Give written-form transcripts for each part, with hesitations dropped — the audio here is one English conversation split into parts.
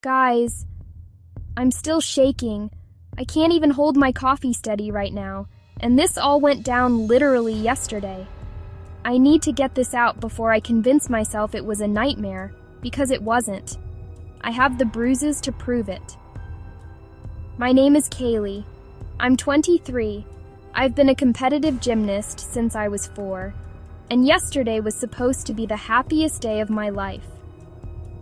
Guys, I'm still shaking. I can't even hold my coffee steady right now, and this all went down literally yesterday. I need to get this out before I convince myself it was a nightmare, because it wasn't. I have the bruises to prove it. My name is Kaylie. I'm 23. I've been a competitive gymnast since I was 4, and yesterday was supposed to be the happiest day of my life.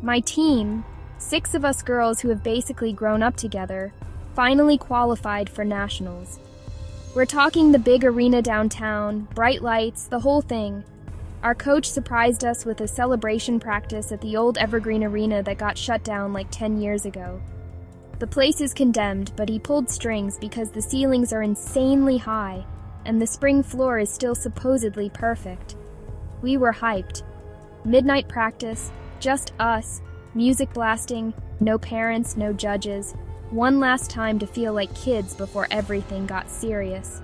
My team, 6 of us girls who have basically grown up together, finally qualified for nationals. We're talking the big arena downtown, bright lights, the whole thing. Our coach surprised us with a celebration practice at the old Evergreen Arena that got shut down like 10 years ago. The place is condemned, but he pulled strings because the ceilings are insanely high, and the spring floor is still supposedly perfect. We were hyped. Midnight practice, just us, music blasting, no parents, no judges. One last time to feel like kids before everything got serious.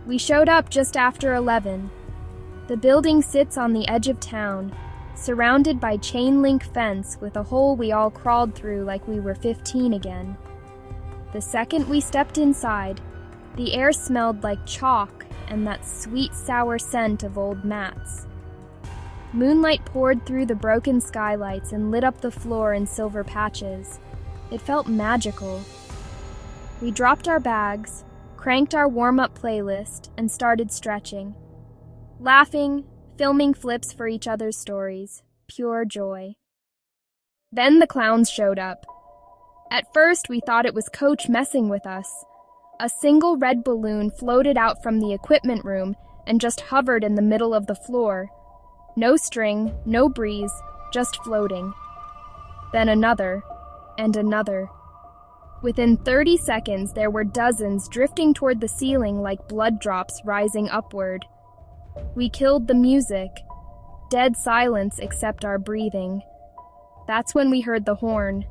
We showed up just after 11. The building sits on the edge of town, surrounded by chain-link fence with a hole we all crawled through like we were 15 again. The second we stepped inside, the air smelled like chalk and that sweet sour scent of old mats. Moonlight poured through the broken skylights and lit up the floor in silver patches. It felt magical. We dropped our bags, cranked our warm-up playlist, and started stretching. Laughing, filming flips for each other's stories. Pure joy. Then the clowns showed up. At first, we thought it was Coach messing with us. A single red balloon floated out from the equipment room and just hovered in the middle of the floor. No string, no breeze, just floating. Then another, and another. Within 30 seconds, there were dozens drifting toward the ceiling like blood drops rising upward. We killed the music. Dead silence except our breathing. That's when we heard the horn.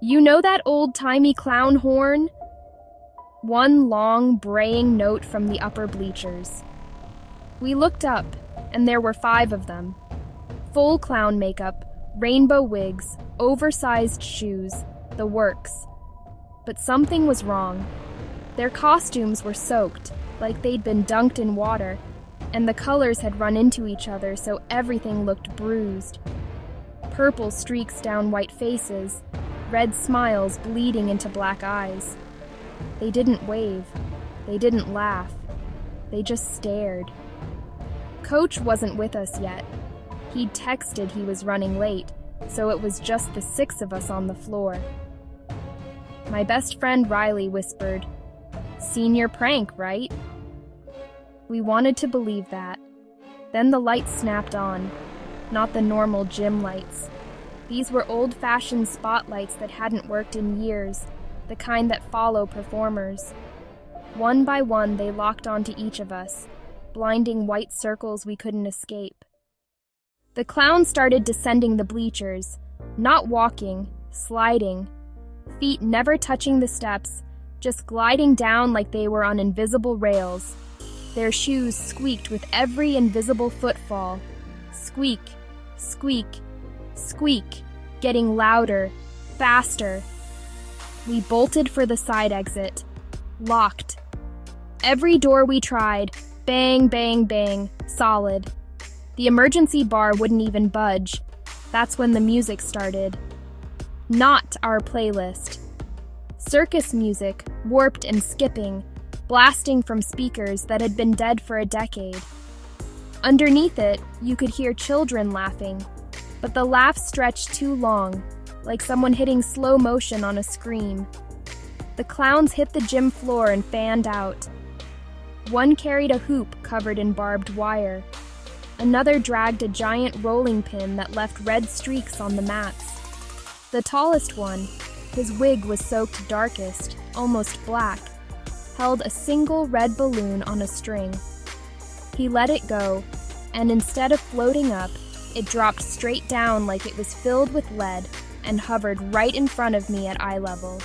You know that old-timey clown horn? One long, braying note from the upper bleachers. We looked up, and there were 5 of them. Full clown makeup, rainbow wigs, oversized shoes, the works. But something was wrong. Their costumes were soaked, like they'd been dunked in water, and the colors had run into each other so everything looked bruised. Purple streaks down white faces, red smiles bleeding into black eyes. They didn't wave. They didn't laugh. They just stared. Coach wasn't with us yet. He'd texted he was running late, so it was just the 6 of us on the floor. My best friend Riley whispered, "Senior prank, right?" We wanted to believe that. Then the lights snapped on, not the normal gym lights. These were old-fashioned spotlights that hadn't worked in years, the kind that follow performers. One by one, they locked onto each of us, blinding white circles we couldn't escape. The clowns started descending the bleachers, not walking, sliding, feet never touching the steps, just gliding down like they were on invisible rails. Their shoes squeaked with every invisible footfall. Squeak, squeak, squeak, getting louder, faster. We bolted for the side exit. Locked. Every door we tried, bang, bang, bang, solid. The emergency bar wouldn't even budge. That's when the music started. Not our playlist. Circus music, warped and skipping, blasting from speakers that had been dead for a decade. Underneath it, you could hear children laughing, but the laughs stretched too long, like someone hitting slow motion on a scream. The clowns hit the gym floor and fanned out. One carried a hoop covered in barbed wire. Another dragged a giant rolling pin that left red streaks on the mats. The tallest one, his wig was soaked darkest, almost black, held a single red balloon on a string. He let it go, and instead of floating up, it dropped straight down like it was filled with lead and hovered right in front of me at eye level.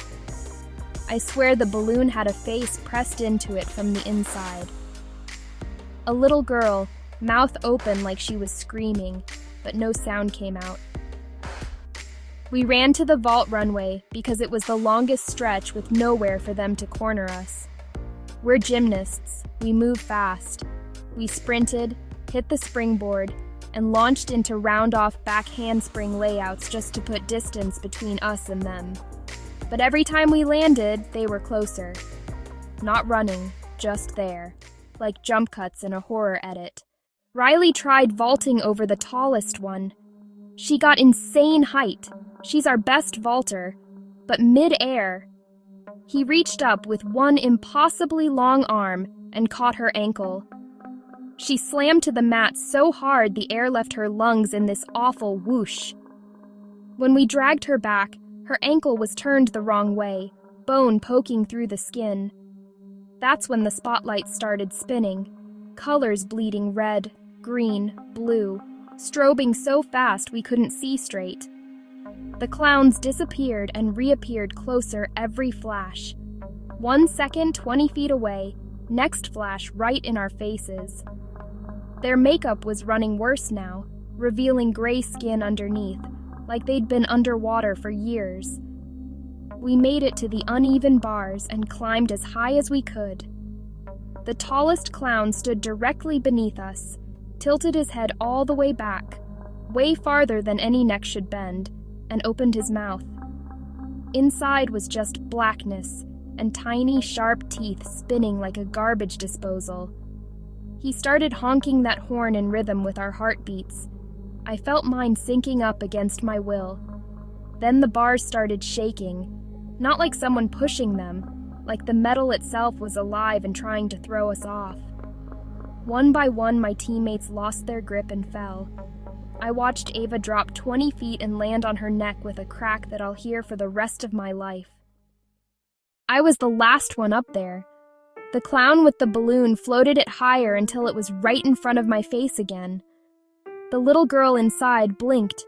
I swear the balloon had a face pressed into it from the inside. A little girl, mouth open like she was screaming, but no sound came out. We ran to the vault runway because it was the longest stretch with nowhere for them to corner us. We're gymnasts. We move fast. We sprinted, hit the springboard, and launched into round-off back handspring layouts just to put distance between us and them. But every time we landed, they were closer. Not running, just there, like jump cuts in a horror edit. Riley tried vaulting over the tallest one. She got insane height. She's our best vaulter. But mid-air, he reached up with one impossibly long arm and caught her ankle. She slammed to the mat so hard the air left her lungs in this awful whoosh. When we dragged her back, her ankle was turned the wrong way, bone poking through the skin. That's when the spotlight started spinning, colors bleeding red, green, blue, strobing so fast we couldn't see straight. The clowns disappeared and reappeared closer every flash. 1 second, 20 feet away, next flash right in our faces. Their makeup was running worse now, revealing gray skin underneath, like they'd been underwater for years. We made it to the uneven bars and climbed as high as we could. The tallest clown stood directly beneath us, tilted his head all the way back, way farther than any neck should bend, and opened his mouth. Inside was just blackness and tiny, sharp teeth spinning like a garbage disposal. He started honking that horn in rhythm with our heartbeats. I felt mine sinking up against my will. Then the bars started shaking, not like someone pushing them, like the metal itself was alive and trying to throw us off. One by one, my teammates lost their grip and fell. I watched Ava drop 20 feet and land on her neck with a crack that I'll hear for the rest of my life. I was the last one up there. The clown with the balloon floated it higher until it was right in front of my face again. The little girl inside blinked.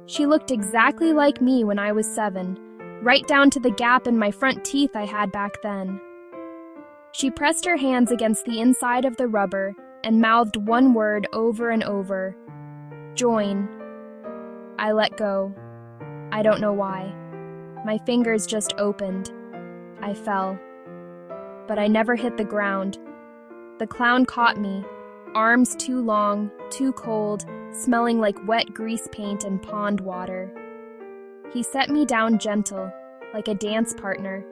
She looked exactly like me when I was 7, right down to the gap in my front teeth I had back then. She pressed her hands against the inside of the rubber and mouthed one word over and over. Join. I let go. I don't know why. My fingers just opened. I fell. But I never hit the ground. The clown caught me, arms too long, too cold, smelling like wet grease paint and pond water. He set me down gentle, like a dance partner,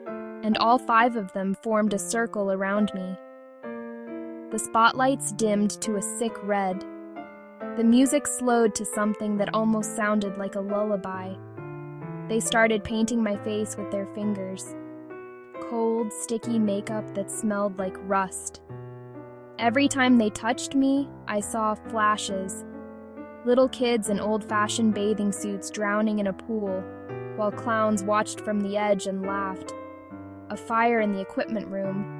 and all 5 of them formed a circle around me. The spotlights dimmed to a sick red. The music slowed to something that almost sounded like a lullaby. They started painting my face with their fingers. Cold, sticky makeup that smelled like rust. Every time they touched me, I saw flashes. Little kids in old-fashioned bathing suits drowning in a pool, while clowns watched from the edge and laughed. A fire in the equipment room.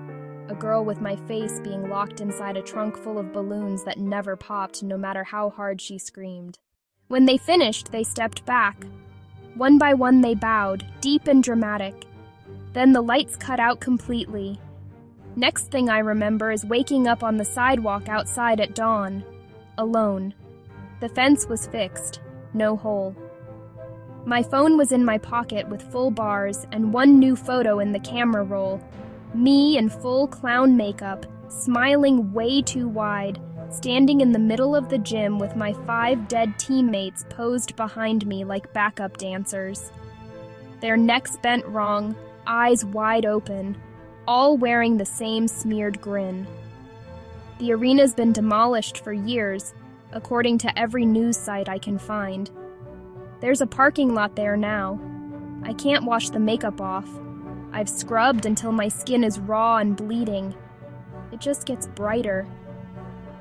A girl with my face being locked inside a trunk full of balloons that never popped no matter how hard she screamed. When they finished, they stepped back. One by one they bowed, deep and dramatic. Then the lights cut out completely. Next thing I remember is waking up on the sidewalk outside at dawn, alone. The fence was fixed, no hole. My phone was in my pocket with full bars and one new photo in the camera roll. Me in full clown makeup, smiling way too wide, standing in the middle of the gym with my 5 dead teammates posed behind me like backup dancers. Their necks bent wrong, eyes wide open, all wearing the same smeared grin. The arena's been demolished for years, according to every news site I can find. There's a parking lot there now. I can't wash the makeup off. I've scrubbed until my skin is raw and bleeding. It just gets brighter.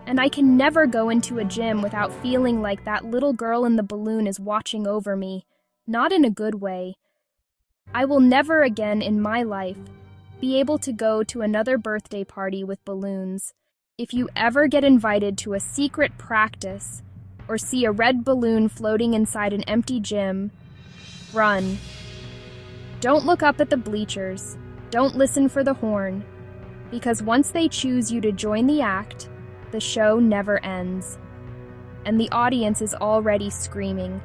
And I can never go into a gym without feeling like that little girl in the balloon is watching over me, not in a good way. I will never again in my life be able to go to another birthday party with balloons. If you ever get invited to a secret practice or see a red balloon floating inside an empty gym, run. Don't look up at the bleachers. Don't listen for the horn. Because once they choose you to join the act, the show never ends. And the audience is already screaming,